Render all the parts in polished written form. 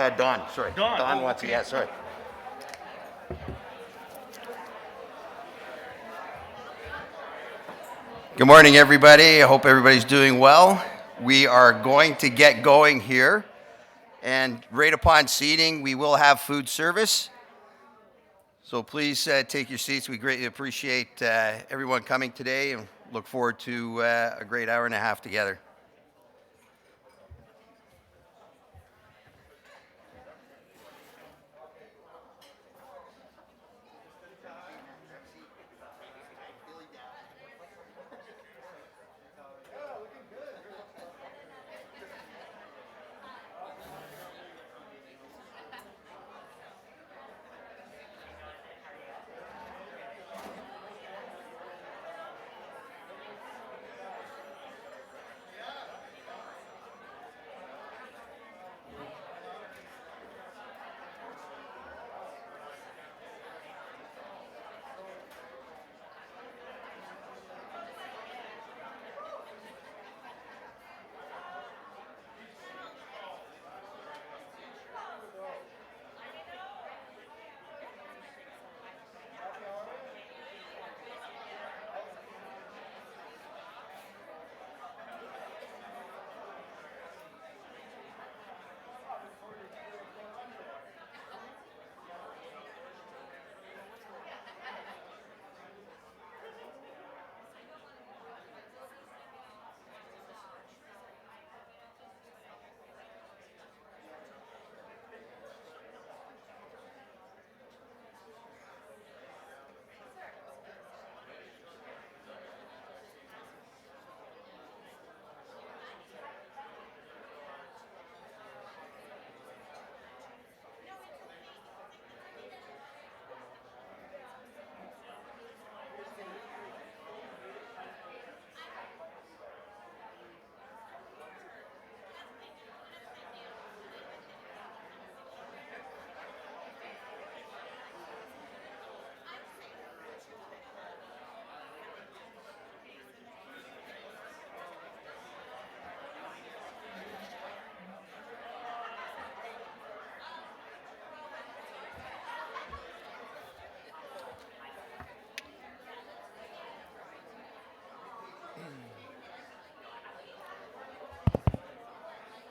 Don, sorry. Don wants okay. it, yeah, sorry. Good morning, everybody. I hope everybody's doing well. We are going to get going here. And right upon seating, we will have food service. So please take your seats. We greatly appreciate everyone coming today and look forward to a great hour and a half together.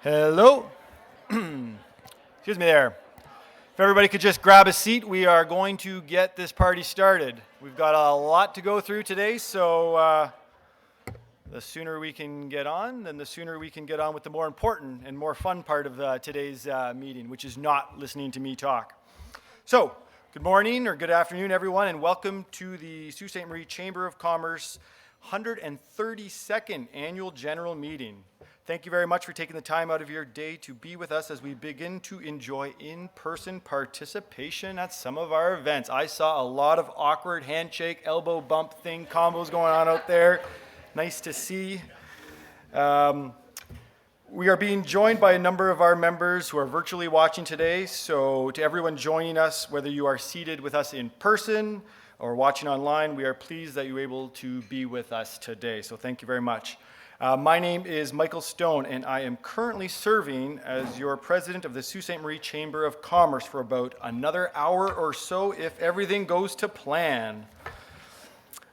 Hello. Excuse me there. If everybody could just grab a seat, we are going to get this party started. We've got a lot to go through today, so the sooner we can get on, then the sooner we can get on with the more important and more fun part of today's meeting, which is not listening to me talk. So, good morning or good afternoon, everyone, and welcome to the Sault Ste. Marie Chamber of Commerce 132nd Annual General Meeting. Thank you very much for taking the time out of your day to be with us as we begin to enjoy in-person participation at some of our events. I saw a lot of awkward handshake, elbow bump thing combos going on out there. Nice to see. We are being joined by a number of our members who are virtually watching today. So to everyone joining us, whether you are seated with us in person or watching online, we are pleased that you're able to be with us today. So thank you very much. My name is Michael Stone, and I am currently serving as your president of the Sault Ste. Marie Chamber of Commerce for about another hour or so if everything goes to plan.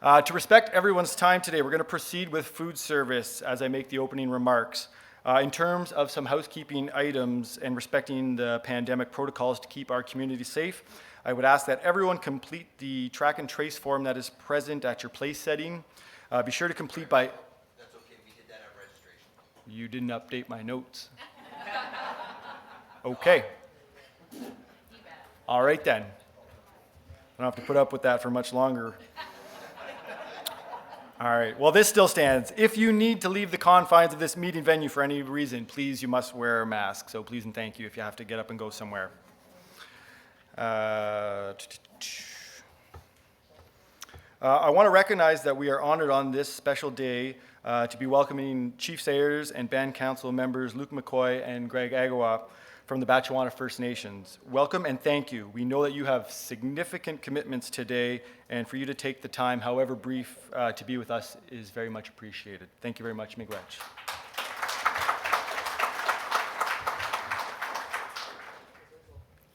To respect everyone's time today, we're going to proceed with food service as I make the opening remarks. In terms of some housekeeping items and respecting the pandemic protocols to keep our community safe, I would ask that everyone complete the track and trace form that is present at your place setting. Be sure to complete by... You didn't update my notes. Okay. All right then. I don't have to put up with that for much longer. All right. Well, this still stands. If you need to leave the confines of this meeting venue for any reason, please, you must wear a mask. So please and thank you if you have to get up and go somewhere. I want to recognize that we are honored on this special day to be welcoming Chief Sayers and Band Council members Luke McCoy and Greg Agawa from the Batchewana First Nations. Welcome and thank you. We know that you have significant commitments today, and for you to take the time, however brief, to be with us is very much appreciated. Thank you very much, Miigwech.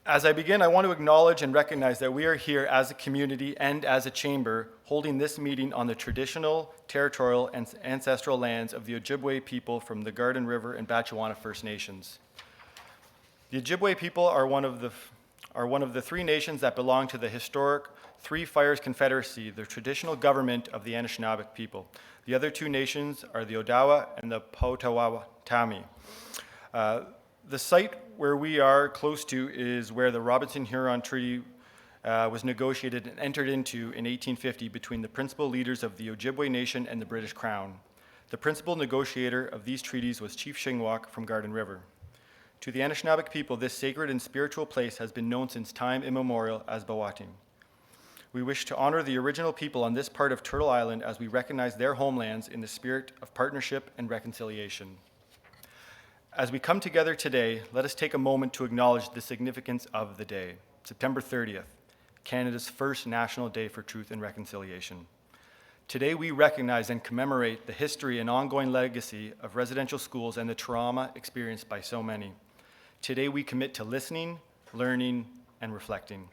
As I begin, I want to acknowledge and recognize that we are here as a community and as a chamber holding this meeting on the traditional, territorial, and ancestral lands of the Ojibwe people from the Garden River and Batchewana First Nations. The Ojibwe people are one of the three nations that belong to the historic Three Fires Confederacy, the traditional government of the Anishinaabe people. The other two nations are the Odawa and the Potawatomi. The site where we are close to is where the Robinson-Huron Treaty was negotiated and entered into in 1850 between the principal leaders of the Ojibwe Nation and the British Crown. The principal negotiator of these treaties was Chief Shingwak from Garden River. To the Anishinaabe people, this sacred and spiritual place has been known since time immemorial as Bawatim. We wish to honor the original people on this part of Turtle Island as we recognize their homelands in the spirit of partnership and reconciliation. As we come together today, let us take a moment to acknowledge the significance of the day, September 30th, Canada's first National Day for Truth and Reconciliation. Today, we recognize and commemorate the history and ongoing legacy of residential schools and the trauma experienced by so many. Today, we commit to listening, learning, and reflecting.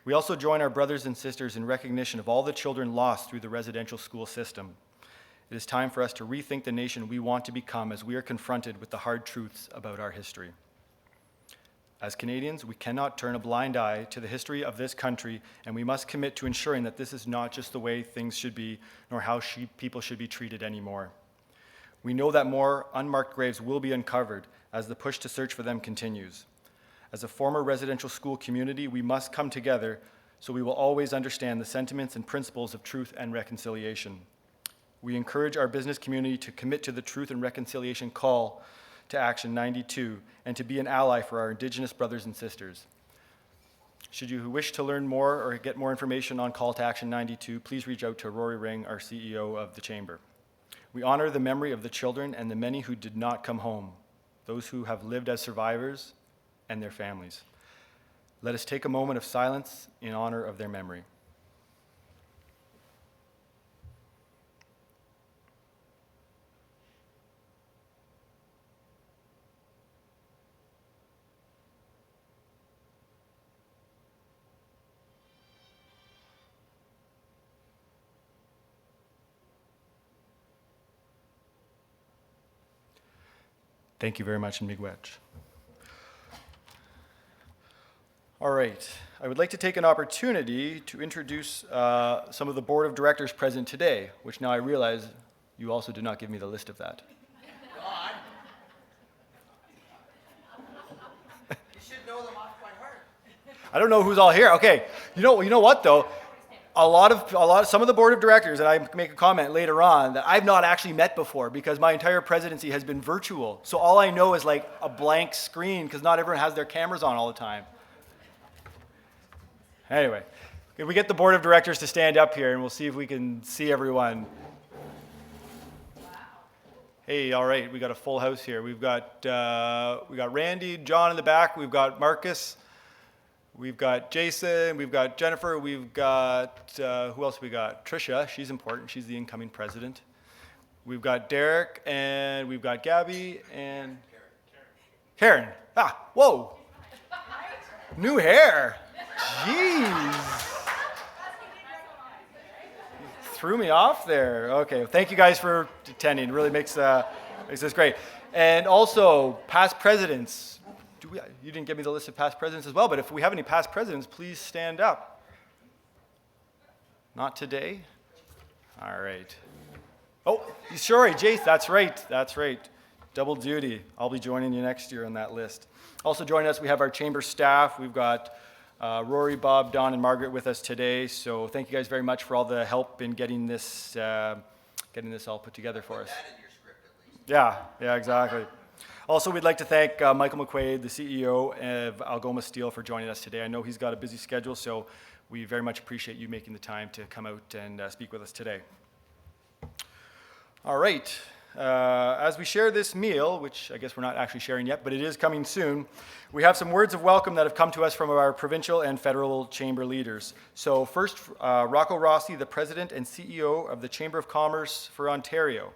We also join our brothers and sisters in recognition of all the children lost through the residential school system. It is time for us to rethink the nation we want to become as we are confronted with the hard truths about our history. As Canadians, we cannot turn a blind eye to the history of this country, and we must commit to ensuring that this is not just the way things should be, nor how people should be treated anymore. We know that more unmarked graves will be uncovered as the push to search for them continues. As a former residential school community, we must come together so we will always understand the sentiments and principles of truth and reconciliation. We encourage our business community to commit to the Truth and Reconciliation Call to Action 92 and to be an ally for our Indigenous brothers and sisters. Should you wish to learn more or get more information on Call to Action 92, please reach out to Rory Ring, our CEO of the Chamber. We honor the memory of the children and the many who did not come home, those who have lived as survivors and their families. Let us take a moment of silence in honor of their memory. Thank you very much, Miigwech. All right, I would like to take an opportunity to introduce some of the board of directors present today, which now I realize you also did not give me the list of that. God. You should know them off by heart. I don't know who's all here. Okay, you know what though? Some of the board of directors, and I make a comment later on, that I've not actually met before because my entire presidency has been virtual. So all I know is like a blank screen because not everyone has their cameras on all the time. Anyway, can we get the board of directors to stand up here and we'll see if we can see everyone. Wow. Hey, all right, we got a full house here. We've got Randy, John in the back. We've got Marcus. We've got Jason, we've got Jennifer, we've got, who else we got? Tricia, she's important, she's the incoming president. We've got Derek, and we've got Gabby, and Karen. Ah, whoa. New hair. Jeez. Threw me off there. Okay, thank you guys for attending. It really makes this great. And also, past presidents. You didn't give me the list of past presidents as well, but if we have any past presidents, please stand up. Not today? All right. Oh, sorry, Jace, that's right. Double duty. I'll be joining you next year on that list. Also joining us, we have our chamber staff. We've got Rory, Bob, Don, and Margaret with us today. So thank you guys very much for all the help in getting this all put together for us. Put that in your script at least. Yeah, exactly. Also, we'd like to thank Michael McQuaid, the CEO of Algoma Steel, for joining us today. I know he's got a busy schedule, so we very much appreciate you making the time to come out and speak with us today. All right. As we share this meal, which I guess we're not actually sharing yet, but it is coming soon, we have some words of welcome that have come to us from our provincial and federal chamber leaders. So first, Rocco Rossi, the President and CEO of the Chamber of Commerce for Ontario.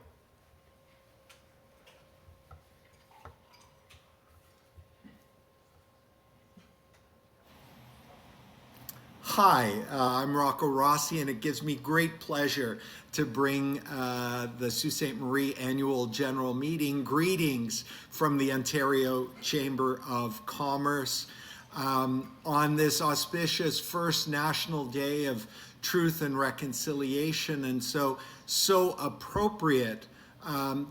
Hi, I'm Rocco Rossi, and it gives me great pleasure to bring the Sault Ste. Marie Annual General Meeting greetings from the Ontario Chamber of Commerce on this auspicious first National Day of Truth and Reconciliation, and so appropriate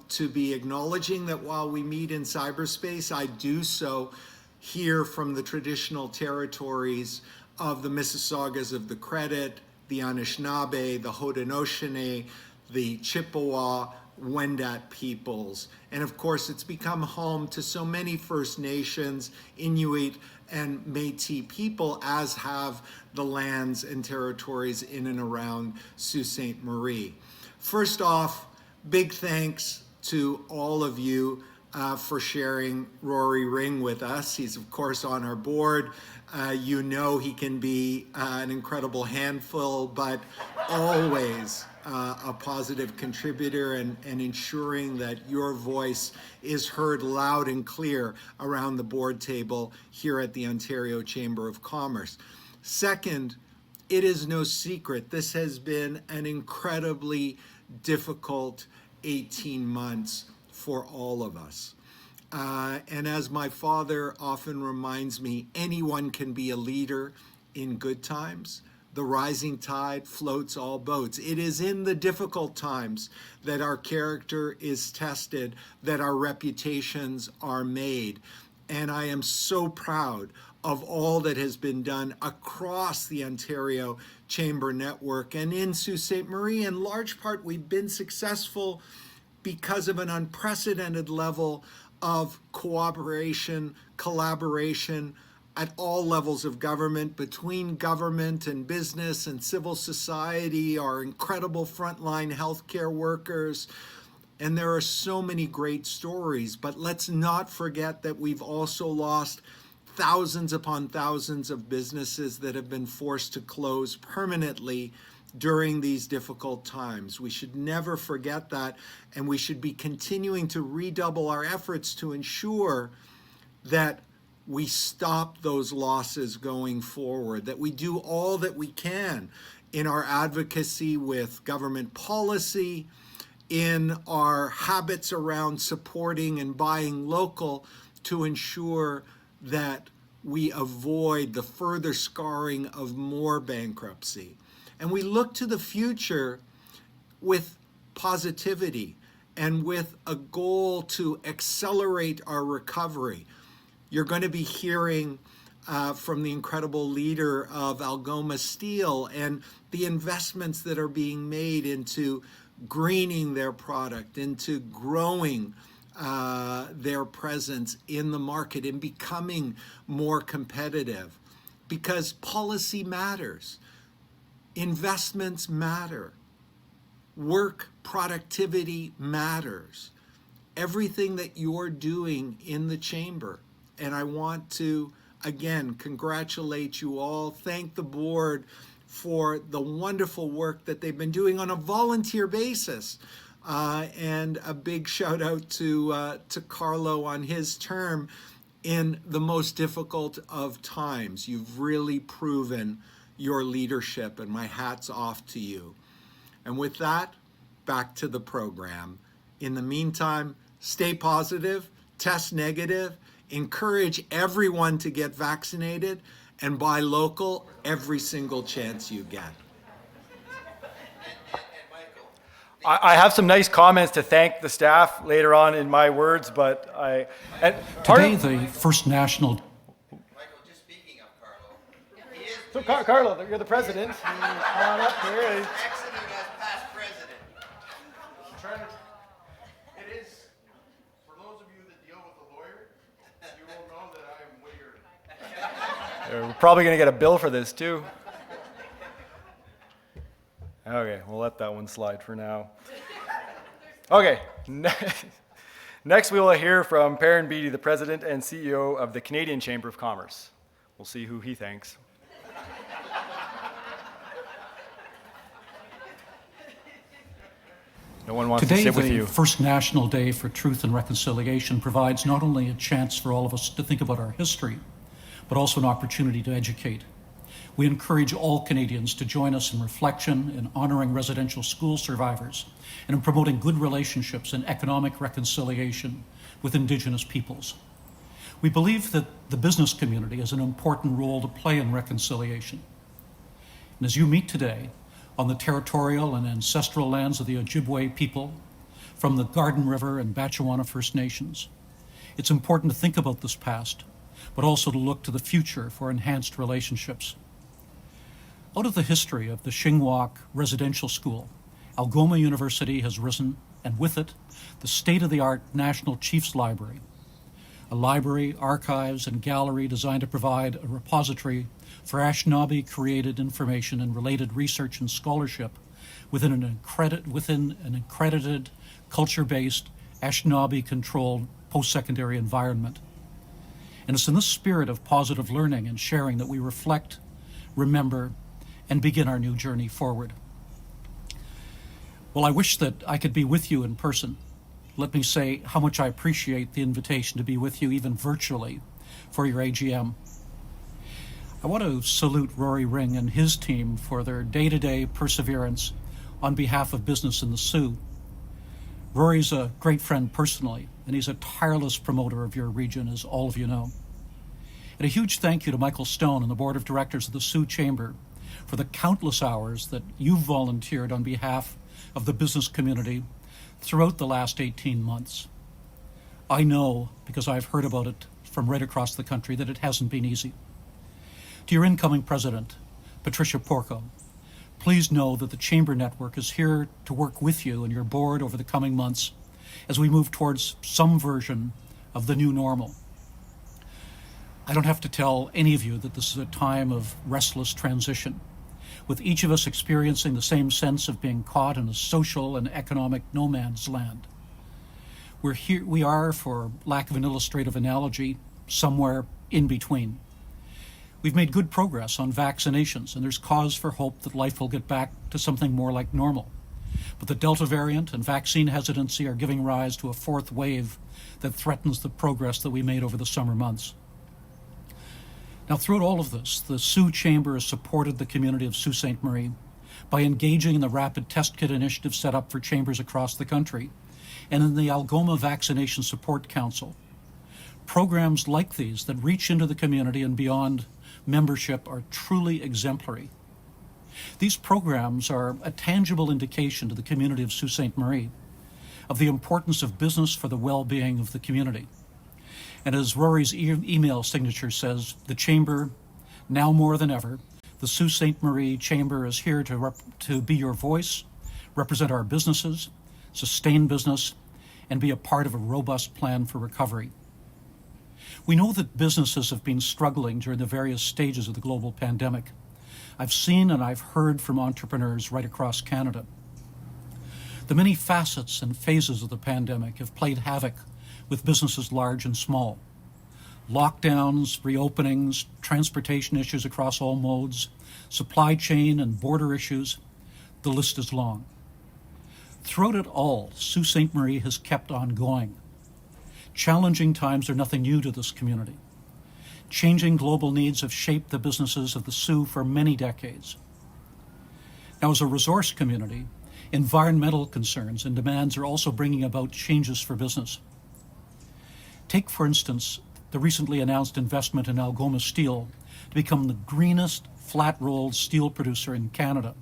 to be acknowledging that while we meet in cyberspace, I do so here from the traditional territories of the Mississaugas of the Credit, the Anishinaabe, the Haudenosaunee, the Chippewa, Wendat peoples. And of course, it's become home to so many First Nations, Inuit, and Métis people, as have the lands and territories in and around Sault Ste. Marie. First off, big thanks to all of you for sharing Rory Ring with us. He's of course on our board. You know he can be an incredible handful, but always a positive contributor and ensuring that your voice is heard loud and clear around the board table here at the Ontario Chamber of Commerce. Second, it is no secret this has been an incredibly difficult 18 months for all of us. And as my father often reminds me, anyone can be a leader in good times. The rising tide floats all boats. It is in the difficult times that our character is tested, that our reputations are made. And I am so proud of all that has been done across the Ontario Chamber Network and in Sault Ste. Marie. In large part, we've been successful because of an unprecedented level of cooperation, collaboration at all levels of government, between government and business and civil society, our incredible frontline healthcare workers. And there are so many great stories, but let's not forget that we've also lost thousands upon thousands of businesses that have been forced to close permanently during these difficult times. We should never forget that, and we should be continuing to redouble our efforts to ensure that we stop those losses going forward, that we do all that we can in our advocacy with government policy, in our habits around supporting and buying local, to ensure that we avoid the further scarring of more bankruptcy. And we look to the future with positivity and with a goal to accelerate our recovery. You're going to be hearing from the incredible leader of Algoma Steel and the investments that are being made into greening their product, into growing their presence in the market and becoming more competitive, because policy matters. Investments matter. Work productivity matters. Everything that you're doing in the chamber. And I want to, again, congratulate you all. Thank the board for the wonderful work that they've been doing on a volunteer basis. And a big shout out to Carlo on his term in the most difficult of times. You've really proven your leadership, and my hat's off to you. And with that, back to the program. In the meantime, stay positive, test negative, encourage everyone to get vaccinated, and buy local every single chance you get. I have some nice comments to thank the staff later on in my words, but Today, the first national... So Carlo, you're the president. Come on up here. Exiting as past president. It is, for those of you that deal with a lawyer, you will know that I am weird. We're probably going to get a bill for this too. Okay, we'll let that one slide for now. Okay, next we will hear from Perrin Beatty, the president and CEO of the Canadian Chamber of Commerce. We'll see who he thanks. No one wants to Today, sit with the you. first National Day for Truth and Reconciliation provides not only a chance for all of us to think about our history, but also an opportunity to educate. We encourage all Canadians to join us in reflection, in honoring residential school survivors, and in promoting good relationships and economic reconciliation with Indigenous peoples. We believe that the business community has an important role to play in reconciliation. And as you meet today on the territorial and ancestral lands of the Ojibwe people from the Garden River and Batchewana First Nations, it's important to think about this past, but also to look to the future for enhanced relationships. Out of the history of the Shingwak Residential School, Algoma University has risen, and with it, the state-of-the-art National Chiefs Library, a library, archives, and gallery designed to provide a repository for Anishinaabe-created information and related research and scholarship within an accredited, culture-based, Anishinaabe-controlled post-secondary environment. And it's in this spirit of positive learning and sharing that we reflect, remember, and begin our new journey forward. Well, I wish that I could be with you in person. Let me say how much I appreciate the invitation to be with you, even virtually, for your AGM. I want to salute Rory Ring and his team for their day-to-day perseverance on behalf of business in the Sioux. Rory's a great friend personally, and he's a tireless promoter of your region, as all of you know. And a huge thank you to Michael Stone and the Board of Directors of the Sioux Chamber for the countless hours that you've volunteered on behalf of the business community throughout the last 18 months. I know, because I've heard about it from right across the country, that it hasn't been easy. To your incoming president, Patricia Porco, please know that the Chamber Network is here to work with you and your board over the coming months as we move towards some version of the new normal. I don't have to tell any of you that this is a time of restless transition, with each of us experiencing the same sense of being caught in a social and economic no man's land. We are, for lack of an illustrative analogy, somewhere in between. We've made good progress on vaccinations, and there's cause for hope that life will get back to something more like normal. But the Delta variant and vaccine hesitancy are giving rise to a fourth wave that threatens the progress that we made over the summer months. Now, throughout all of this, the Sioux Chamber has supported the community of Sault Ste. Marie by engaging in the rapid test kit initiative set up for chambers across the country and in the Algoma Vaccination Support Council. Programs like these that reach into the community and beyond membership are truly exemplary. These programs are a tangible indication to the community of Sault Ste. Marie of the importance of business for the well-being of the community. And as Rory's email signature says, the Chamber, now more than ever, the Sault Ste. Marie Chamber is here to be your voice, represent our businesses, sustain business, and be a part of a robust plan for recovery. We know that businesses have been struggling during the various stages of the global pandemic. I've seen and I've heard from entrepreneurs right across Canada. The many facets and phases of the pandemic have played havoc with businesses large and small. Lockdowns, reopenings, transportation issues across all modes, supply chain and border issues, the list is long. Throughout it all, Sault Ste. Marie has kept on going. Challenging times are nothing new to this community. Changing global needs have shaped the businesses of the Sioux for many decades. Now, as a resource community, environmental concerns and demands are also bringing about changes for business. Take, for instance, the recently announced investment in Algoma Steel to become the greenest flat-rolled steel producer in Canada,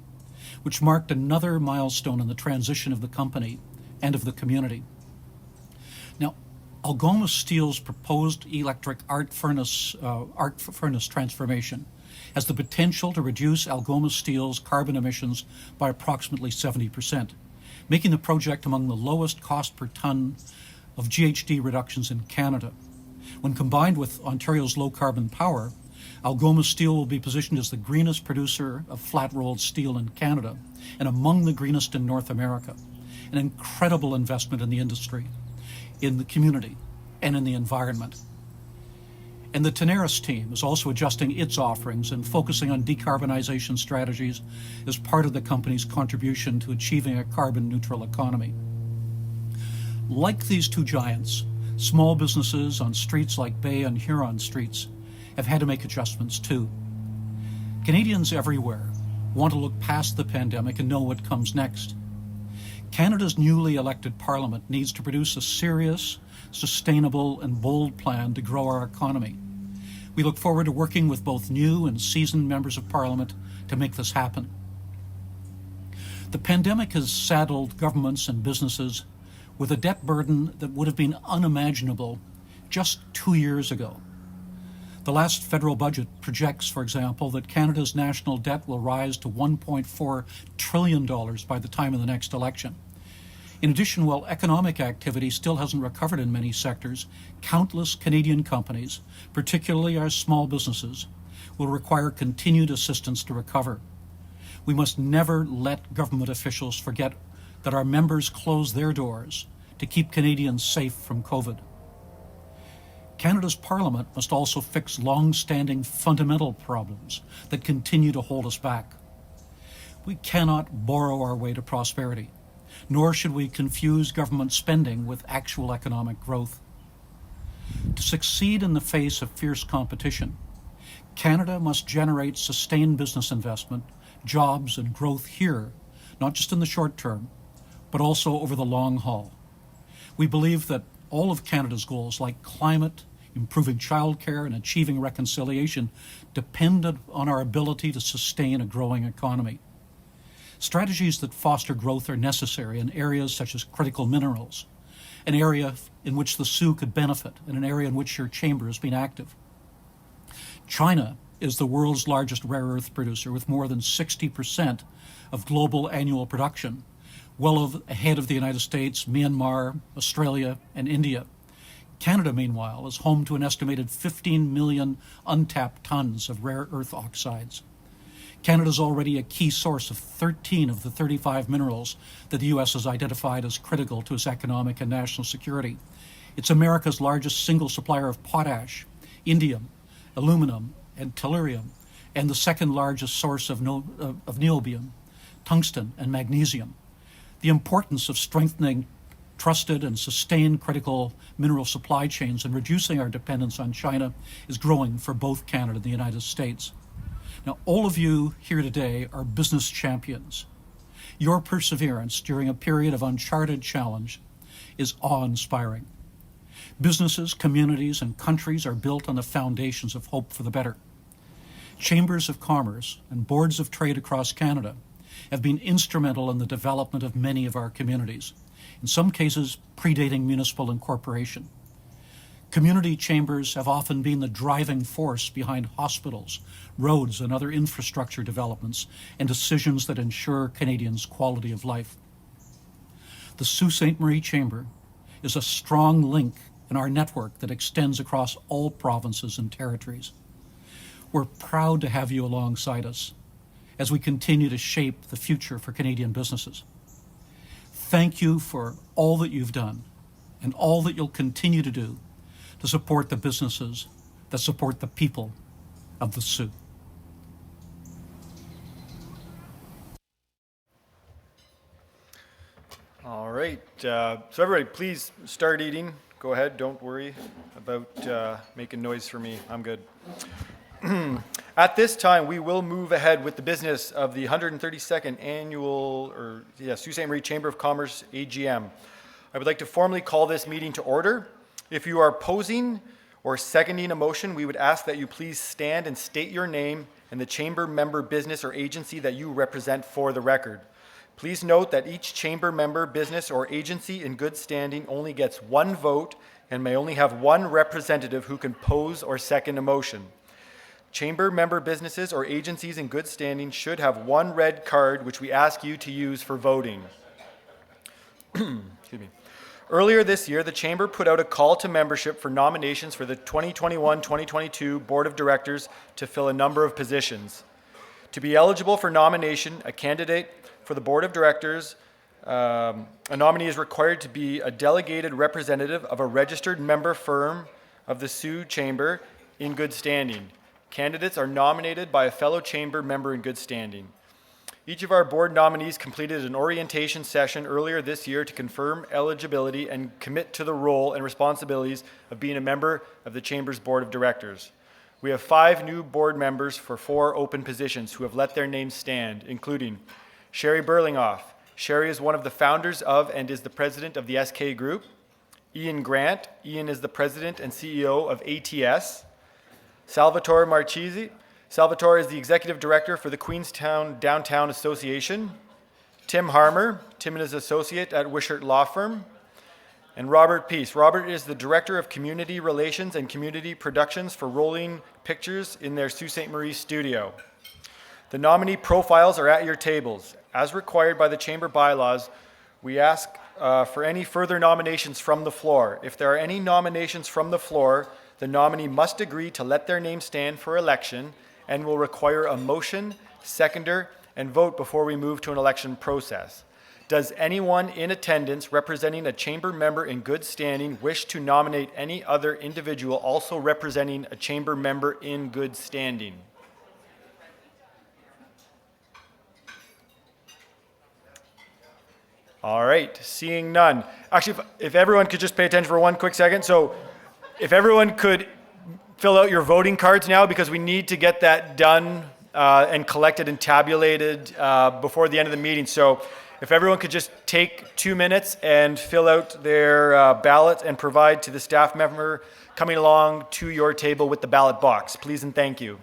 which marked another milestone in the transition of the company and of the community. Now, Algoma Steel's proposed electric arc furnace transformation has the potential to reduce Algoma Steel's carbon emissions by approximately 70%, making the project among the lowest cost per ton of GHG reductions in Canada. When combined with Ontario's low-carbon power, Algoma Steel will be positioned as the greenest producer of flat-rolled steel in Canada and among the greenest in North America. An incredible investment in the industry, in the community, and in the environment. And the Tenaris team is also adjusting its offerings and focusing on decarbonization strategies as part of the company's contribution to achieving a carbon-neutral economy. Like these two giants, small businesses on streets like Bay and Huron streets have had to make adjustments too. Canadians everywhere want to look past the pandemic and know what comes next. Canada's newly elected Parliament needs to produce a serious, sustainable, and bold plan to grow our economy. We look forward to working with both new and seasoned members of Parliament to make this happen. The pandemic has saddled governments and businesses with a debt burden that would have been unimaginable just 2 years ago. The last federal budget projects, for example, that Canada's national debt will rise to $1.4 trillion by the time of the next election. In addition, while economic activity still hasn't recovered in many sectors, countless Canadian companies, particularly our small businesses, will require continued assistance to recover. We must never let government officials forget that our members close their doors to keep Canadians safe from COVID. Canada's Parliament must also fix long-standing fundamental problems that continue to hold us back. We cannot borrow our way to prosperity, nor should we confuse government spending with actual economic growth. To succeed in the face of fierce competition, Canada must generate sustained business investment, jobs, and growth here, not just in the short term, but also over the long haul. We believe that all of Canada's goals, like climate, improving childcare, and achieving reconciliation, depend on our ability to sustain a growing economy. Strategies that foster growth are necessary in areas such as critical minerals, an area in which the Soo could benefit, and an area in which your chamber has been active. China is the world's largest rare earth producer, with more than 60% of global annual production, well ahead of the United States, Myanmar, Australia, and India. Canada, meanwhile, is home to an estimated 15 million untapped tons of rare earth oxides. Canada is already a key source of 13 of the 35 minerals that the U.S. has identified as critical to its economic and national security. It's America's largest single supplier of potash, indium, aluminum, and tellurium, and the second largest source of niobium, tungsten, and magnesium. The importance of strengthening trusted and sustained critical mineral supply chains and reducing our dependence on China is growing for both Canada and the United States. Now, all of you here today are business champions. Your perseverance during a period of uncharted challenge is awe-inspiring. Businesses, communities, and countries are built on the foundations of hope for the better. Chambers of commerce and boards of trade across Canada have been instrumental in the development of many of our communities, in some cases predating municipal incorporation. Community chambers have often been the driving force behind hospitals, roads, and other infrastructure developments and decisions that ensure Canadians' quality of life. The Sault Ste. Marie Chamber is a strong link in our network that extends across all provinces and territories. We're proud to have you alongside us as we continue to shape the future for Canadian businesses. Thank you for all that you've done and all that you'll continue to do to support the businesses that support the people of the Soo. All right, so everybody, please start eating. Go ahead, don't worry about making noise for me. I'm good. At this time, we will move ahead with the business of the 132nd Annual, Sault Ste. Marie Chamber of Commerce AGM. I would like to formally call this meeting to order. If you are opposing or seconding a motion, we would ask that you please stand and state your name and the chamber member, business, or agency that you represent for the record. Please note that each chamber member, business, or agency in good standing only gets one vote and may only have one representative who can pose or second a motion. Chamber member businesses or agencies in good standing should have one red card, which we ask you to use for voting. Excuse me. Earlier this year, the Chamber put out a call to membership for nominations for the 2021-2022 Board of Directors to fill a number of positions. To be eligible for nomination, a candidate for the Board of Directors, a nominee is required to be a delegated representative of a registered member firm of the Soo Chamber in good standing. Candidates are nominated by a fellow Chamber member in good standing. Each of our board nominees completed an orientation session earlier this year to confirm eligibility and commit to the role and responsibilities of being a member of the Chamber's Board of Directors. We have 5 new board members for 4 open positions who have let their names stand, including Sherry Burlinghoff. Sherry is one of the founders of and is the president of the SK Group. Ian Grant. Ian is the president and CEO of ATS. Salvatore Marchese. Salvatore is the executive director for the Queenstown Downtown Association. Tim Harmer. Tim is associate at Wishart Law Firm. And Robert Peace. Robert is the Director of Community Relations and Community Productions for Rolling Pictures in their Sault Ste. Marie studio. The nominee profiles are at your tables. As required by the Chamber bylaws, we ask for any further nominations from the floor. If there are any nominations from the floor, the nominee must agree to let their name stand for election and will require a motion, seconder, and vote before we move to an election process. Does anyone in attendance representing a chamber member in good standing wish to nominate any other individual also representing a chamber member in good standing? All right, seeing none. Actually, if everyone could just pay attention for one quick second. So if everyone could fill out your voting cards now, because we need to get that done and collected and tabulated before the end of the meeting. So if everyone could just take 2 minutes and fill out their ballot and provide to the staff member coming along to your table with the ballot box, please and thank you.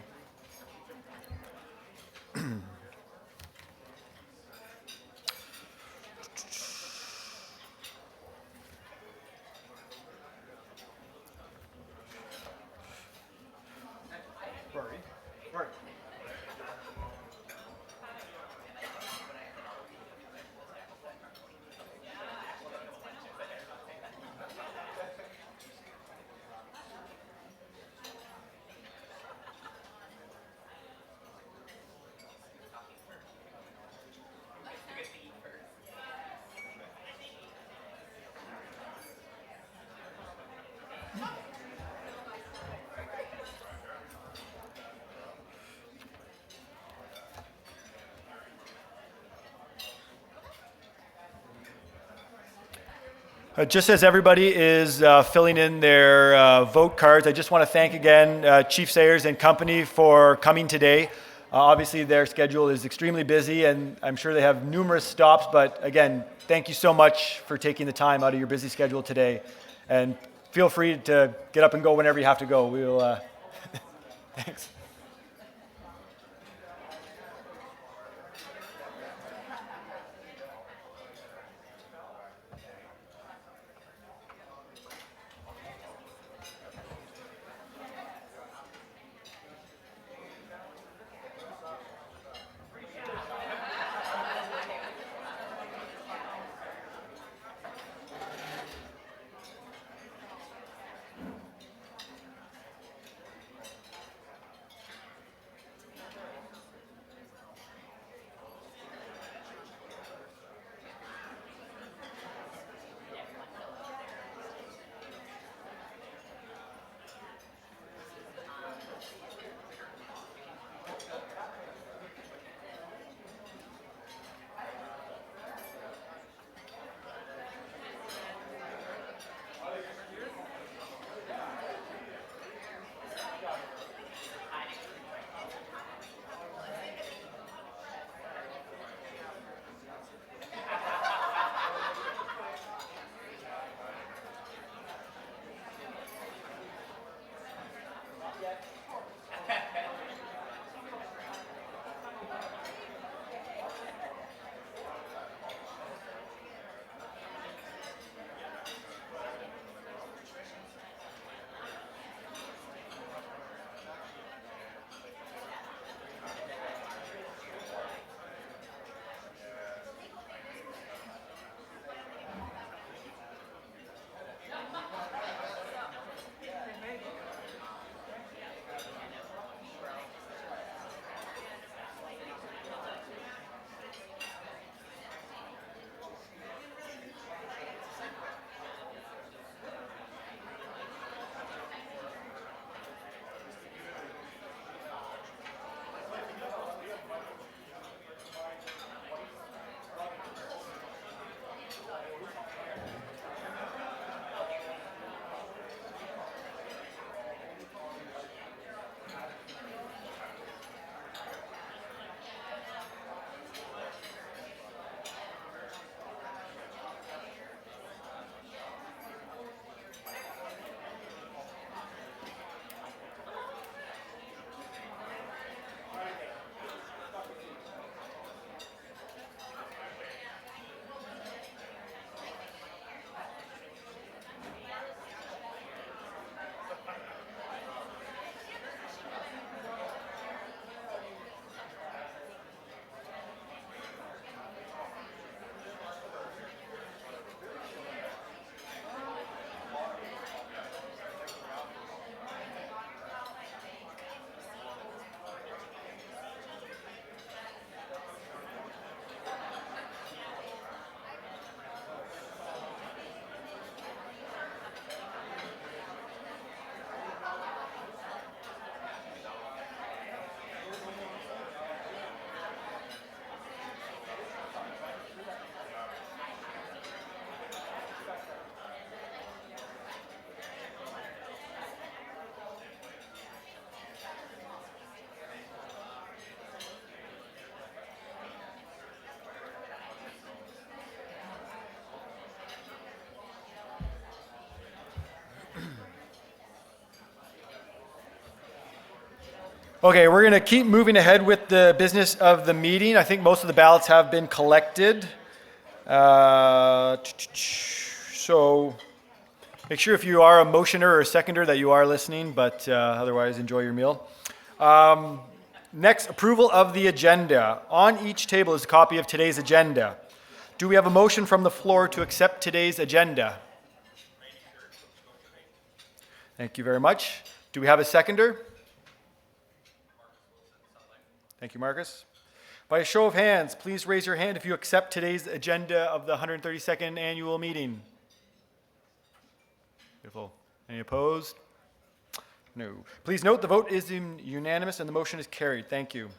Just as everybody is filling in their vote cards, I just want to thank again Chief Sayers and company for coming today. Obviously, their schedule is extremely busy, and I'm sure they have numerous stops, but again, thank you so much for taking the time out of your busy schedule today. And feel free to get up and go whenever you have to go. We'll, thanks. Okay, we're going to keep moving ahead with the business of the meeting. I think most of the ballots have been collected. So make sure if you are a motioner or a seconder that you are listening, but otherwise enjoy your meal. Next, approval of the agenda. On each table is a copy of today's agenda. Do we have a motion from the floor to accept today's agenda? Thank you very much. Do we have a seconder? Thank you, Marcus. By a show of hands, please raise your hand if you accept today's agenda of the 132nd Annual Meeting. Beautiful. Any opposed? No. Please note the vote is unanimous and the motion is carried. Thank you.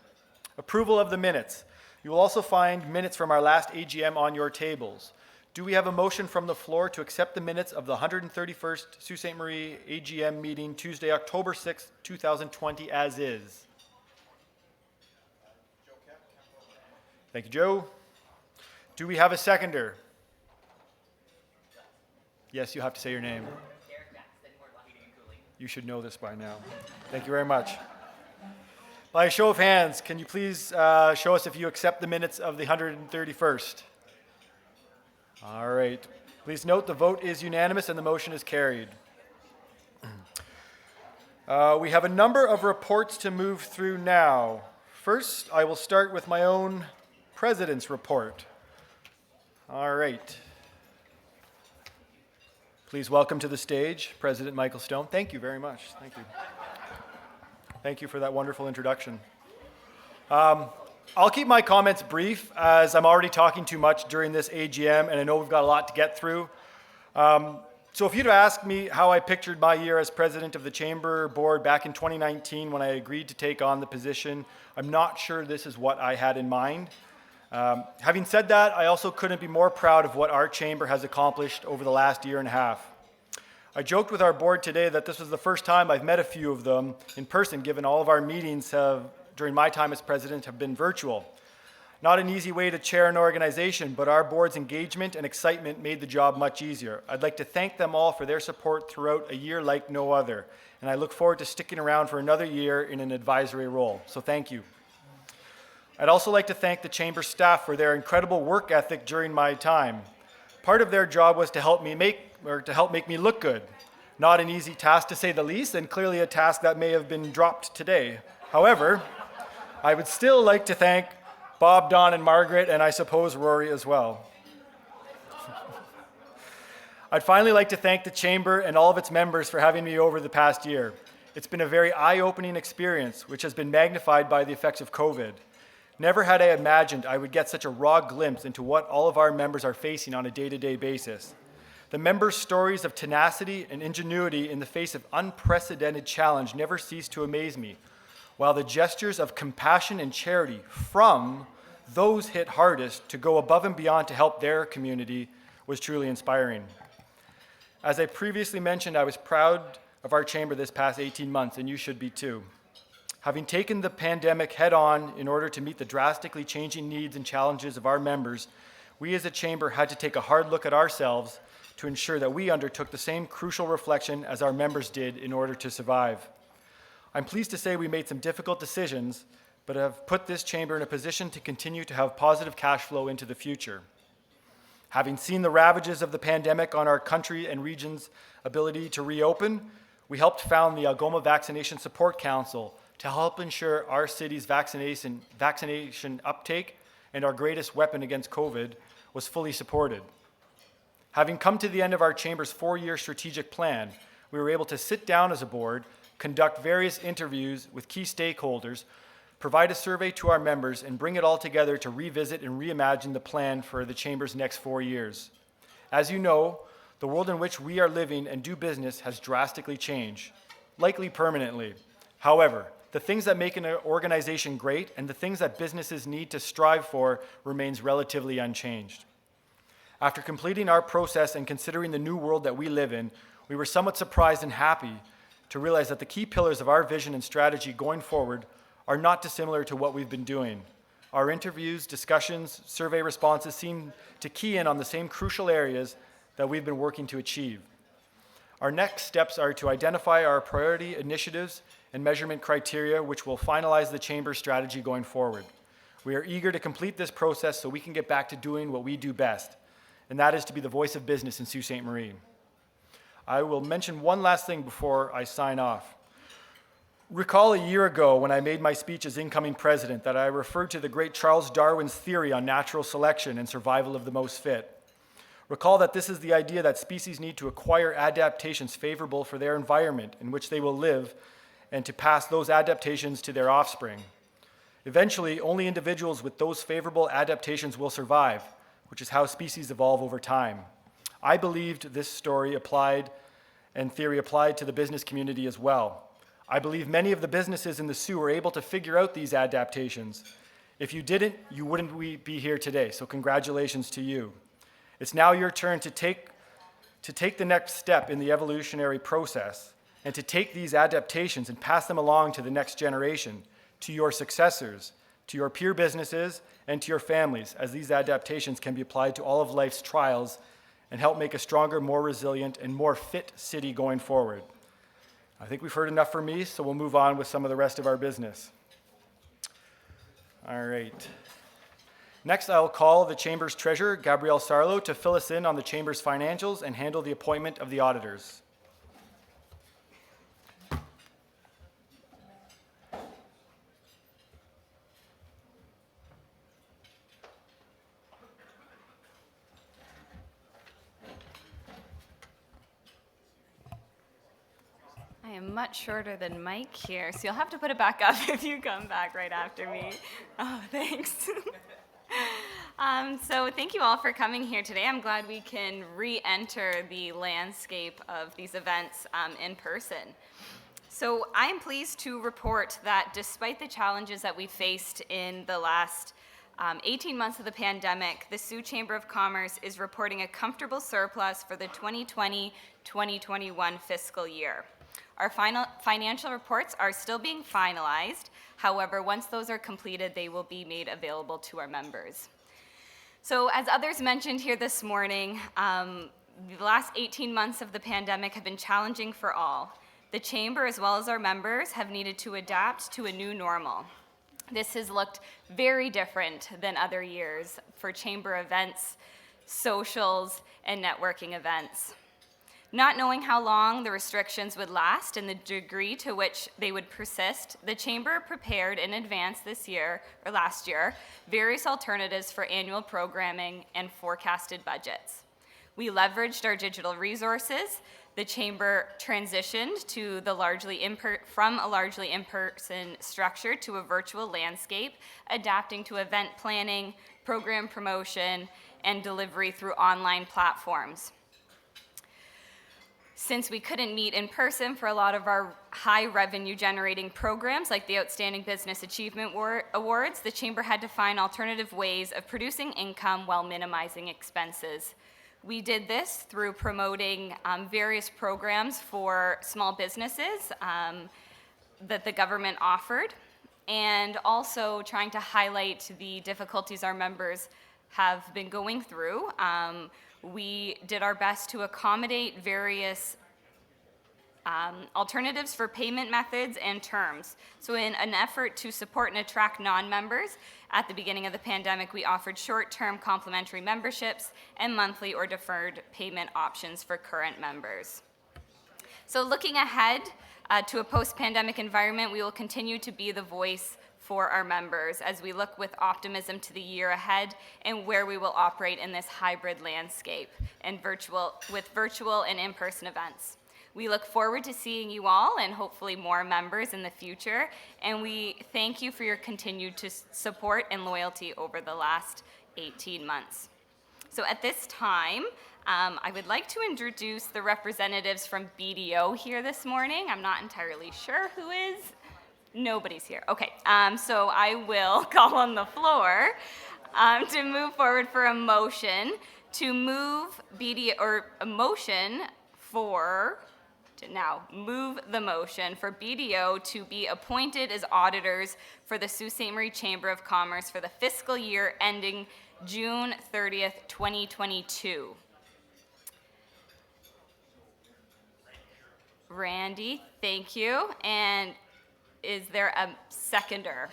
Approval of the minutes. You will also find minutes from our last AGM on your tables. Do we have a motion from the floor to accept the minutes of the 131st Sault Ste. Marie AGM meeting Tuesday, October 6th, 2020 as is? Thank you, Joe. Do we have a seconder? Yes, you have to say your name. You should know this by now. Thank you very much. By a show of hands, can you please show us if you accept the minutes of the 131st? All right. Please note the vote is unanimous and the motion is carried. We have a number of reports to move through now. First, I will start with my own President's report. All right. Please welcome to the stage President Michael Stone. Thank you very much. Thank you. Thank you for that wonderful introduction. I'll keep my comments brief as I'm already talking too much during this AGM and I know we've got a lot to get through. So if you'd asked me how I pictured my year as president of the Chamber Board back in 2019 when I agreed to take on the position, I'm not sure this is what I had in mind. Having said that, I also couldn't be more proud of what our chamber has accomplished over the last year and a half. I joked with our board today that this was the first time I've met a few of them in person, given all of our meetings during my time as president have been virtual. Not an easy way to chair an organization, but our board's engagement and excitement made the job much easier. I'd like to thank them all for their support throughout a year like no other, and I look forward to sticking around for another year in an advisory role, so thank you. I'd also like to thank the Chamber staff for their incredible work ethic during my time. Part of their job was to help make me look good. Not an easy task to say the least, and clearly a task that may have been dropped today. However, I would still like to thank Bob, Don, and Margaret, and I suppose Rory as well. I'd finally like to thank the Chamber and all of its members for having me over the past year. It's been a very eye-opening experience, which has been magnified by the effects of COVID. Never had I imagined I would get such a raw glimpse into what all of our members are facing on a day-to-day basis. The members' stories of tenacity and ingenuity in the face of unprecedented challenge never cease to amaze me, while the gestures of compassion and charity from those hit hardest to go above and beyond to help their community was truly inspiring. As I previously mentioned, I was proud of our chamber this past 18 months, and you should be too. Having taken the pandemic head on in order to meet the drastically changing needs and challenges of our members, we as a chamber had to take a hard look at ourselves to ensure that we undertook the same crucial reflection as our members did in order to survive. I'm pleased to say we made some difficult decisions, but have put this chamber in a position to continue to have positive cash flow into the future. Having seen the ravages of the pandemic on our country and region's ability to reopen, we helped found the Algoma Vaccination Support Council to help ensure our city's vaccination uptake and our greatest weapon against COVID was fully supported. Having come to the end of our chamber's 4-year strategic plan, we were able to sit down as a board, conduct various interviews with key stakeholders, provide a survey to our members, and bring it all together to revisit and reimagine the plan for the chamber's next 4 years. As you know, the world in which we are living and do business has drastically changed, likely permanently. However, the things that make an organization great and the things that businesses need to strive for remains relatively unchanged. After completing our process and considering the new world that we live in, we were somewhat surprised and happy to realize that the key pillars of our vision and strategy going forward are not dissimilar to what we've been doing. Our interviews, discussions, survey responses seem to key in on the same crucial areas that we've been working to achieve. Our next steps are to identify our priority initiatives and measurement criteria which will finalize the Chamber's strategy going forward. We are eager to complete this process so we can get back to doing what we do best, and that is to be the voice of business in Sault Ste. Marie. I will mention one last thing before I sign off. Recall a year ago when I made my speech as incoming president that I referred to the great Charles Darwin's theory on natural selection and survival of the most fit. Recall that this is the idea that species need to acquire adaptations favorable for their environment in which they will live and to pass those adaptations to their offspring. Eventually, only individuals with those favorable adaptations will survive, which is how species evolve over time. I believed this story applied and theory applied to the business community as well. I believe many of the businesses in the Soo were able to figure out these adaptations. If you didn't, you wouldn't be here today, so congratulations to you. It's now your turn to take the next step in the evolutionary process and to take these adaptations and pass them along to the next generation, to your successors, to your peer businesses, and to your families, as these adaptations can be applied to all of life's trials and help make a stronger, more resilient, and more fit city going forward. I think we've heard enough from me, so we'll move on with some of the rest of our business. All right. Next, I'll call the Chamber's Treasurer, Gabrielle Sarlo, to fill us in on the Chamber's financials and handle the appointment of the auditors. I am much shorter than Mike here, so you'll have to put it back up if you come back right after me. Oh, thanks. So thank you all for coming here today. I'm glad we can re-enter the landscape of these events in person. So I am pleased to report that despite the challenges that we faced in the last 18 months of the pandemic, the Soo Chamber of Commerce is reporting a comfortable surplus for the 2020-2021 fiscal year. Our financial reports are still being finalized. However, once those are completed, they will be made available to our members. So as others mentioned here this morning, the last 18 months of the pandemic have been challenging for all. The Chamber, as well as our members, have needed to adapt to a new normal. This has looked very different than other years for Chamber events, socials, and networking events. Not knowing how long the restrictions would last and the degree to which they would persist, the Chamber prepared in advance last year, various alternatives for annual programming and forecasted budgets. We leveraged our digital resources. The Chamber transitioned to from a largely in-person structure to a virtual landscape, adapting to event planning, program promotion, and delivery through online platforms. Since we couldn't meet in person for a lot of our high revenue generating programs like the Outstanding Business Achievement Awards, the Chamber had to find alternative ways of producing income while minimizing expenses. We did this through promoting various programs for small businesses that the government offered, and also trying to highlight the difficulties our members have been going through. We did our best to accommodate various alternatives for payment methods and terms. So in an effort to support and attract non-members, at the beginning of the pandemic, we offered short-term complimentary memberships and monthly or deferred payment options for current members. So looking ahead to a post-pandemic environment, we will continue to be the voice for our members as we look with optimism to the year ahead and where we will operate in this hybrid landscape and with virtual and in-person events. We look forward to seeing you all and hopefully more members in the future, and we thank you for your continued support and loyalty over the last 18 months. So at this time, I would like to introduce the representatives from BDO here this morning. I'm not entirely sure who is. Nobody's here. Okay, so I will call on the floor to move forward for a motion to move BDO, or a motion for, to now move the motion for BDO to be appointed as auditors for the Sault Ste. Marie Chamber of Commerce for the fiscal year ending June 30th, 2022. Randy, thank you. And Is there a seconder?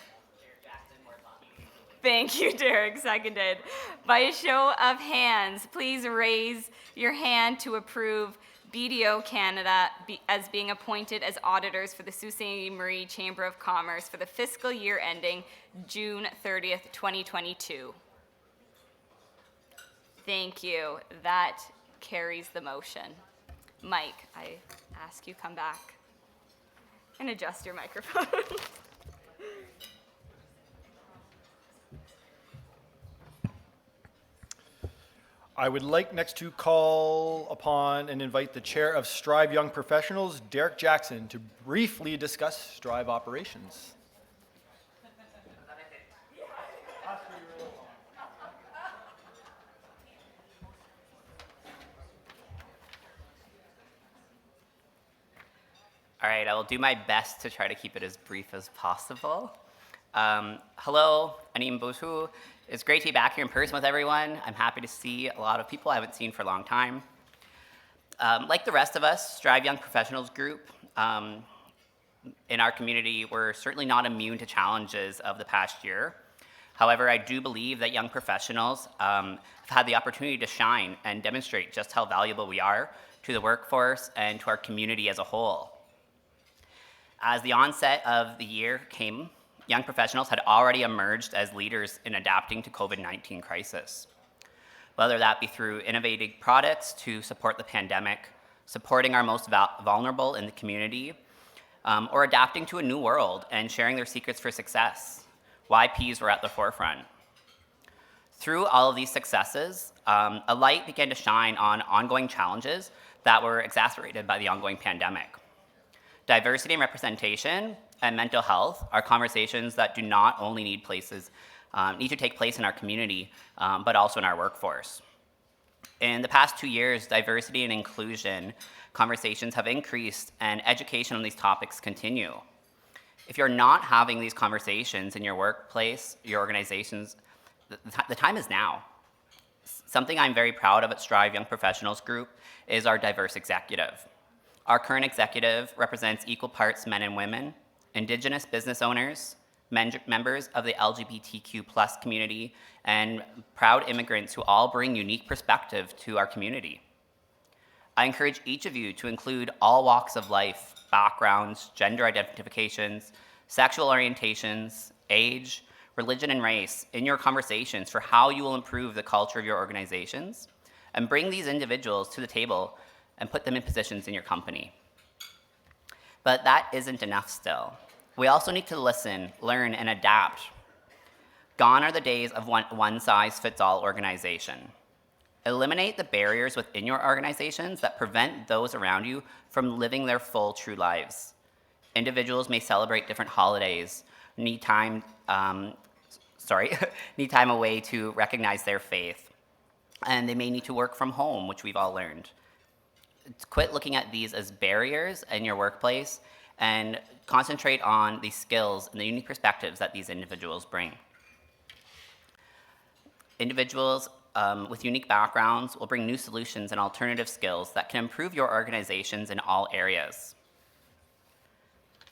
Thank you, Derek, seconded. By a show of hands, please raise your hand to approve BDO Canada as being appointed as auditors for the Sault Ste. Marie Chamber of Commerce for the fiscal year ending June 30th, 2022. Thank you. That carries the motion. Mike, I ask you come back and adjust your microphone. I would like next to call upon and invite the chair of Strive Young Professionals, Derek Jackson, to briefly discuss Strive operations. All right, I will do my best to try to keep it as brief as possible. Hello, Anim Bosu. It's great to be back here in person with everyone. I'm happy to see a lot of people I haven't seen for a long time. Like the rest of us, Strive Young Professionals Group, in our community, we're certainly not immune to challenges of the past year. However, I do believe that young professionals have had the opportunity to shine and demonstrate just how valuable we are to the workforce and to our community as a whole. As the onset of the year came, young professionals had already emerged as leaders in adapting to COVID-19 crisis. Whether that be through innovating products to support the pandemic, supporting our most vulnerable in the community, or adapting to a new world and sharing their secrets for success, YPs were at the forefront. Through all of these successes, a light began to shine on ongoing challenges that were exacerbated by the ongoing pandemic. Diversity and representation and mental health are conversations that do not only need to take place in our community, but also in our workforce. In the past 2 years, diversity and inclusion conversations have increased and education on these topics continue. If you're not having these conversations in your workplace, your organizations, the time is now. Something I'm very proud of at Strive Young Professionals Group is our diverse executive. Our current executive represents equal parts men and women, Indigenous business owners, members of the LGBTQ+ community, and proud immigrants who all bring unique perspective to our community. I encourage each of you to include all walks of life, backgrounds, gender identifications, sexual orientations, age, religion, and race in your conversations for how you will improve the culture of your organizations, and bring these individuals to the table and put them in positions in your company. But that isn't enough still. We also need to listen, learn, and adapt. Gone are the days of one-size-fits-all organization. Eliminate the barriers within your organizations that prevent those around you from living their full, true lives. Individuals may celebrate different holidays, need time away to recognize their faith, and they may need to work from home, which we've all learned. Quit looking at these as barriers in your workplace and concentrate on the skills and the unique perspectives that these individuals bring. Individuals with unique backgrounds will bring new solutions and alternative skills that can improve your organizations in all areas.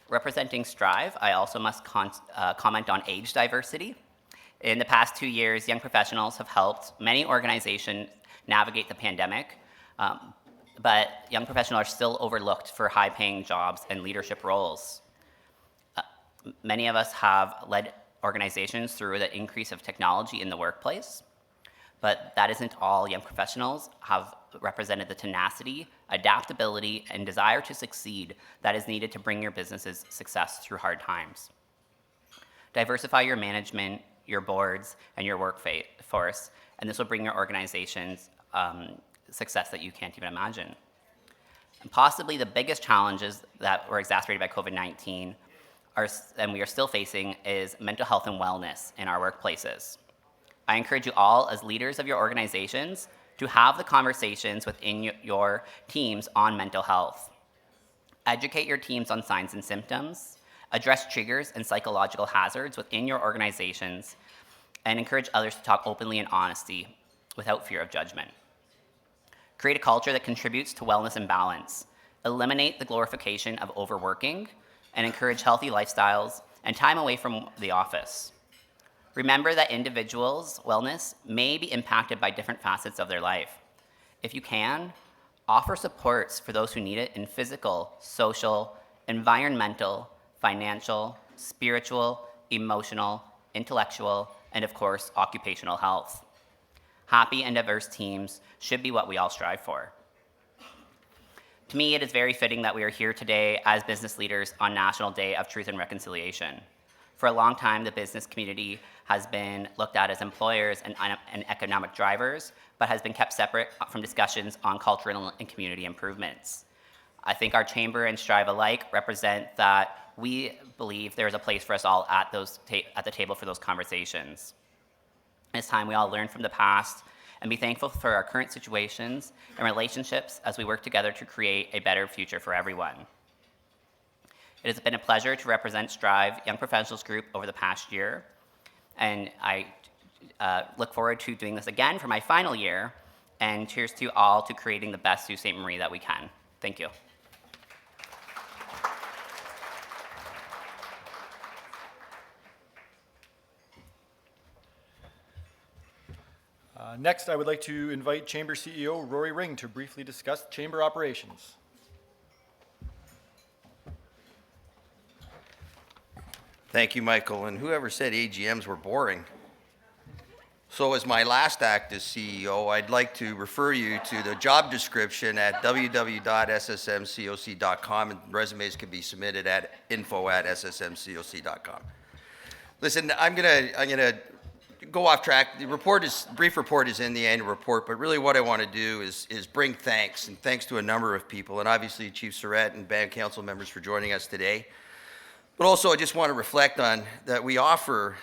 Representing Strive, I also must comment on age diversity. In the past 2 years, young professionals have helped many organizations navigate the pandemic, but young professionals are still overlooked for high-paying jobs and leadership roles. Many of us have led organizations through the increase of technology in the workplace, but that isn't all. Young professionals have represented the tenacity, adaptability, and desire to succeed that is needed to bring your business's success through hard times. Diversify your management, your boards, and your workforce, and this will bring your organizations success that you can't even imagine. And possibly the biggest challenges that were exacerbated by COVID-19 and we are still facing is mental health and wellness in our workplaces. I encourage you all as leaders of your organizations to have the conversations within your teams on mental health. Educate your teams on signs and symptoms, address triggers and psychological hazards within your organizations, and encourage others to talk openly and honesty without fear of judgment. Create a culture that contributes to wellness and balance. Eliminate the glorification of overworking and encourage healthy lifestyles and time away from the office. Remember that individuals' wellness may be impacted by different facets of their life. If you can, offer supports for those who need it in physical, social, environmental, financial, spiritual, emotional, intellectual, and of course, occupational health. Happy and diverse teams should be what we all strive for. To me, it is very fitting that we are here today as business leaders on National Day of Truth and Reconciliation. For a long time, the business community has been looked at as employers and economic drivers, but has been kept separate from discussions on cultural and community improvements. I think our chamber and Strive alike represent that we believe there is a place for us all at the table for those conversations. It's time we all learn from the past and be thankful for our current situations and relationships as we work together to create a better future for everyone. It has been a pleasure to represent Strive Young Professionals Group over the past year, and I look forward to doing this again for my final year, and cheers to all to creating the best Sault Ste. Marie that we can. Thank you. Next, I would like to invite Chamber CEO Rory Ring to briefly discuss Chamber operations. Thank you, Michael. And whoever said AGMs were boring? So as my last act as CEO, I'd like to refer you to the job description at www.ssmcoc.com, and resumes can be submitted at info@ssmcoc.com. Listen, I'm gonna go off track. The brief report is in the annual report, but really what I want to do is bring thanks to a number of people, and obviously Chief Surratt and band council members for joining us today. But also I just want to reflect on that we offer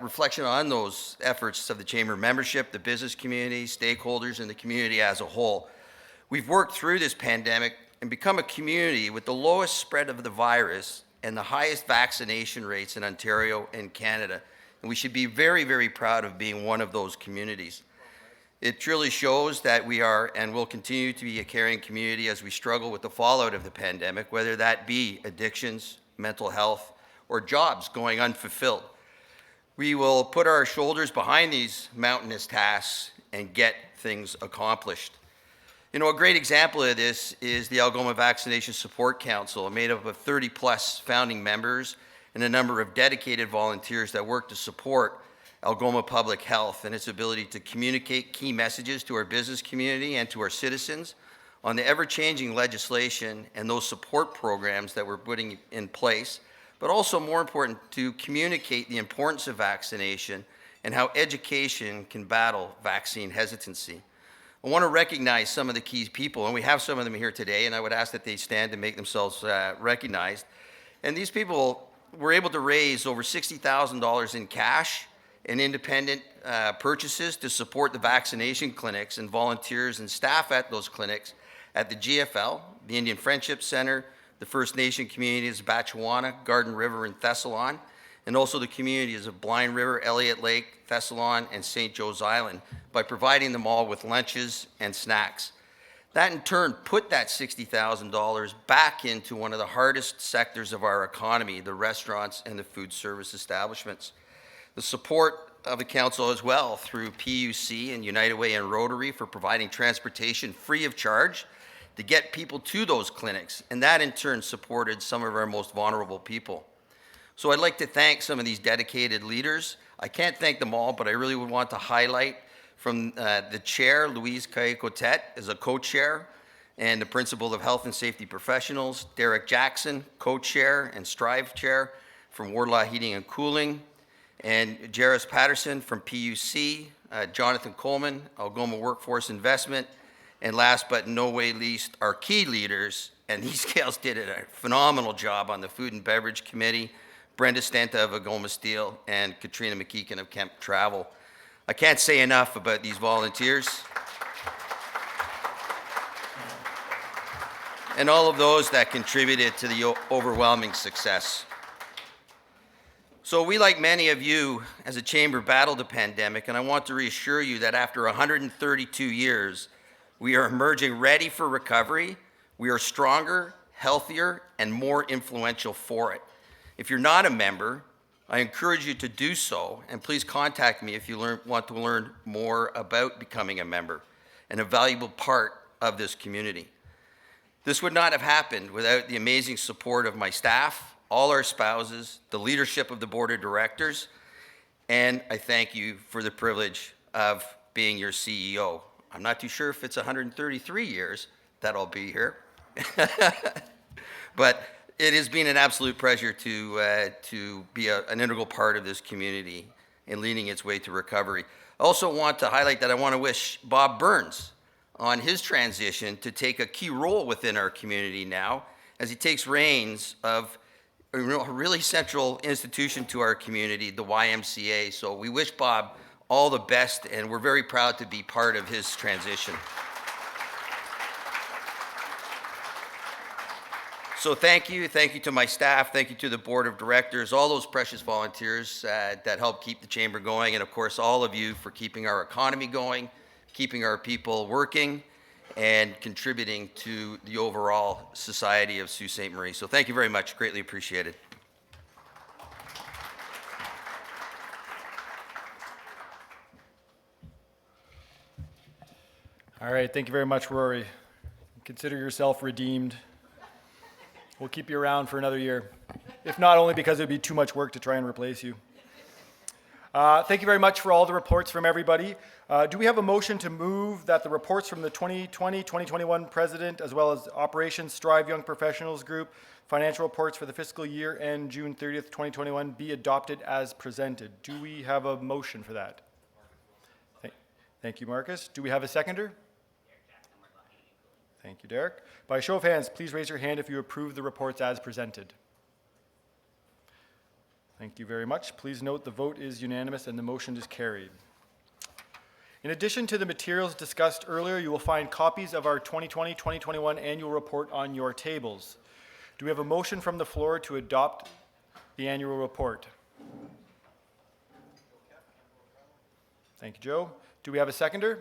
reflection on those efforts of the Chamber membership, the business community, stakeholders, and the community as a whole. We've worked through this pandemic and become a community with the lowest spread of the virus and the highest vaccination rates in Ontario and Canada. And we should be very, very proud of being one of those communities. It truly shows that we are and will continue to be a caring community as we struggle with the fallout of the pandemic, whether that be addictions, mental health, or jobs going unfulfilled. We will put our shoulders behind these mountainous tasks and get things accomplished. You know, a great example of this is the Algoma Vaccination Support Council, made up of 30-plus founding members and a number of dedicated volunteers that work to support Algoma Public Health and its ability to communicate key messages to our business community and to our citizens on the ever-changing legislation and those support programs that we're putting in place, but also more important, to communicate the importance of vaccination and how education can battle vaccine hesitancy. I want to recognize some of the key people, and we have some of them here today, and I would ask that they stand and make themselves recognized. And these people were able to raise over $60,000 in cash and independent purchases to support the vaccination clinics and volunteers and staff at those clinics at the GFL, the Indian Friendship Center, the First Nation communities of Batchewana, Garden River, and Thessalon, and also the communities of Blind River, Elliott Lake, Thessalon, and St. Joe's Island, by providing them all with lunches and snacks. That in turn put that $60,000 back into one of the hardest sectors of our economy, the restaurants and the food service establishments. The support of the council as well through PUC and United Way and Rotary for providing transportation free of charge to get people to those clinics, and that in turn supported some of our most vulnerable people. So I'd like to thank some of these dedicated leaders. I can't thank them all, but I really would want to highlight from the chair, Louise Caille-Cotet, as a co-chair, and the principal of Health and Safety Professionals, Derek Jackson, co-chair and Strive chair from Wardlaw Heating and Cooling, and Jairus Patterson from PUC, Jonathan Coleman, Algoma Workforce Investment, and last but no way least, our key leaders, and these gals did a phenomenal job on the Food and Beverage Committee, Brenda Stenta of Algoma Steel, and Katrina McKeekin of Kemp Travel. I can't say enough about these volunteers and all of those that contributed to the overwhelming success. So we, like many of you as a chamber, battled the pandemic, and I want to reassure you that after 132 years, we are emerging ready for recovery. We are stronger, healthier, and more influential for it. If you're not a member, I encourage you to do so, and please contact me if you want to learn more about becoming a member and a valuable part of this community. This would not have happened without the amazing support of my staff, all our spouses, the leadership of the board of directors, and I thank you for the privilege of being your CEO. I'm not too sure if it's 133 years that I'll be here, but it has been an absolute pleasure to be an integral part of this community and leading its way to recovery. I also want to highlight that I want to wish Bob Burns on his transition to take a key role within our community now as he takes reins of a really central institution to our community, the YMCA. So we wish Bob all the best, and we're very proud to be part of his transition. So thank you to my staff, thank you to the board of directors, all those precious volunteers that help keep the chamber going, and of course all of you for keeping our economy going, keeping our people working, and contributing to the overall society of Sault Ste. Marie. So thank you very much, greatly appreciated. All right, thank you very much, Rory. Consider yourself redeemed. We'll keep you around for another year, if not only because it would be too much work to try and replace you. Thank you very much for all the reports from everybody. Do we have a motion to move that the reports from the 2020-2021 President, as well as Operations Strive Young Professionals Group, financial reports for the fiscal year end June 30th, 2021, be adopted as presented? Do we have a motion for that? Thank you, Marcus. Do we have a seconder? Thank you, Derek. By a show of hands, please raise your hand if you approve the reports as presented. Thank you very much. Please note the vote is unanimous and the motion is carried. In addition to the materials discussed earlier, you will find copies of our 2020-2021 annual report on your tables. Do we have a motion from the floor to adopt the annual report? Thank you, Joe. Do we have a seconder?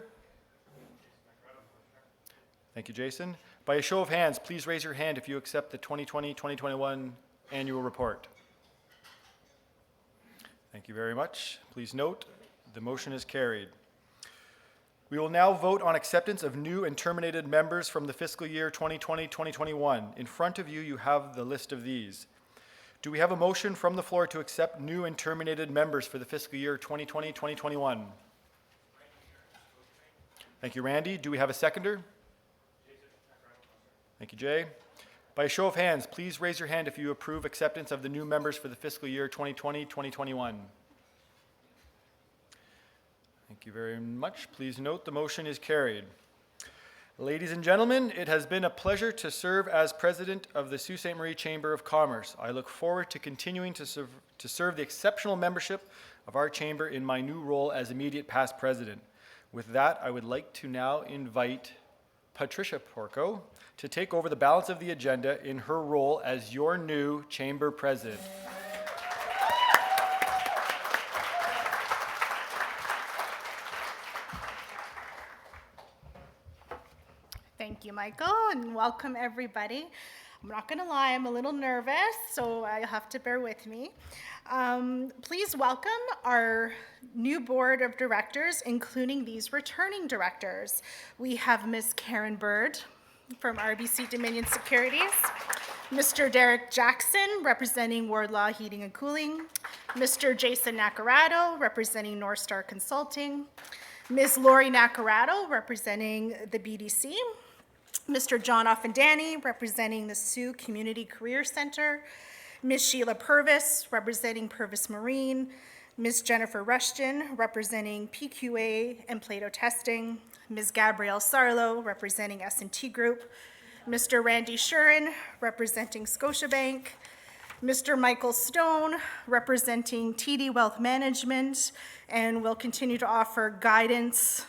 Thank you, Jason. By a show of hands, please raise your hand if you accept the 2020-2021 annual report. Thank you very much. Please note, the motion is carried. We will now vote on acceptance of new and terminated members from the fiscal year 2020-2021. In front of you, you have the list of these. Do we have a motion from the floor to accept new and terminated members for the fiscal year 2020-2021? Thank you, Randy. Do we have a seconder? Thank you, Jay. By a show of hands, please raise your hand if you approve acceptance of the new members for the fiscal year 2020-2021. Thank you very much. Please note the motion is carried. Ladies and gentlemen, it has been a pleasure to serve as president of the Sault Ste. Marie Chamber of Commerce. I look forward to continuing to serve the exceptional membership of our chamber in my new role as immediate past president. With that, I would like to now invite Patricia Porco to take over the balance of the agenda in her role as your new chamber president. Thank you, Michael, and welcome everybody. I'm not going to lie, I'm a little nervous, so I have to bear with me. Please welcome our new board of directors, including these returning directors. We have Ms. Karen Bird from RBC Dominion Securities, Mr. Derek Jackson, representing Wardlaw Heating and Cooling, Mr. Jason Nacarado, representing North Star Consulting, Ms. Lori Nacarado, representing the BDC, Mr. John Offendani, representing the Sioux Community Career Center, Ms. Sheila Purvis, representing Purvis Marine, Ms. Jennifer Rushton, representing PQA and Plato Testing, Ms. Gabrielle Sarlo, representing S&T Group, Mr. Randy Shurin, representing Scotiabank, Mr. Michael Stone, representing TD Wealth Management, and will continue to offer guidance,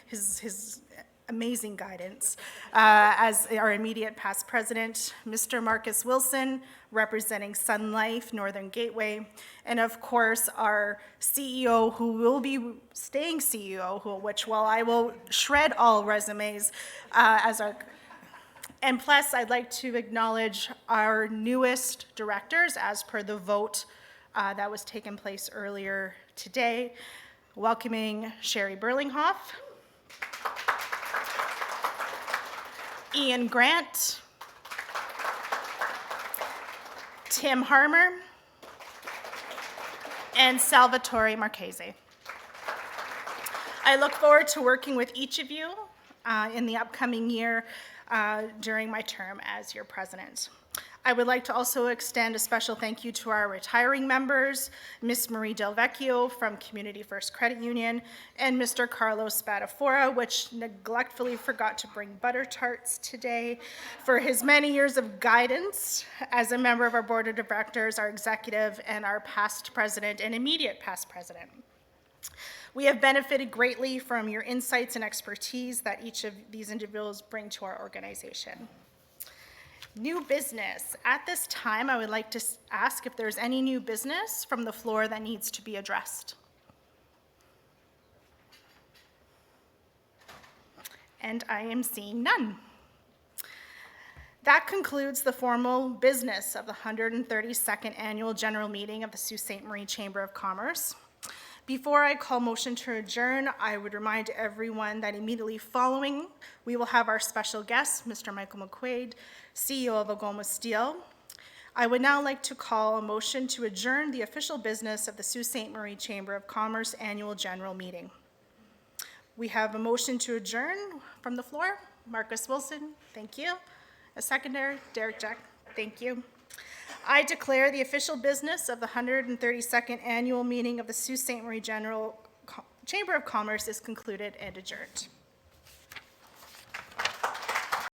his amazing guidance, as our immediate past president, Mr. Marcus Wilson, representing Sun Life, Northern Gateway, and of course, our CEO, who will be staying CEO, while I will shred all resumes, as our And plus, I'd like to acknowledge our newest directors as per the vote that was taken place earlier today. Welcoming Sherry Burlinghoff, Ian Grant, Tim Harmer, and Salvatore Marchese. I look forward to working with each of you in the upcoming year during my term as your president. I would like to also extend a special thank you to our retiring members, Ms. Marie Del Vecchio from Community First Credit Union, and Mr. Carlos Spadafora, which neglectfully forgot to bring butter tarts today, for his many years of guidance as a member of our board of directors, our executive, and our past president and immediate past president. We have benefited greatly from your insights and expertise that each of these individuals bring to our organization. New business. At this time, I would like to ask if there's any new business from the floor that needs to be addressed. And I am seeing none. That concludes the formal business of the 132nd Annual General Meeting of the Sault Ste. Marie Chamber of Commerce. Before I call motion to adjourn, I would remind everyone that immediately following, we will have our special guest, Mr. Michael McQuaid, CEO of Algoma Steel. I would now like to call a motion to adjourn the official business of the Sault Ste. Marie Chamber of Commerce Annual General Meeting. We have a motion to adjourn from the floor. Marcus Wilson, thank you. A seconder, Derek Jack, thank you. I declare the official business of the 132nd Annual Meeting of the Sault Ste. Marie Chamber of Commerce is concluded and adjourned.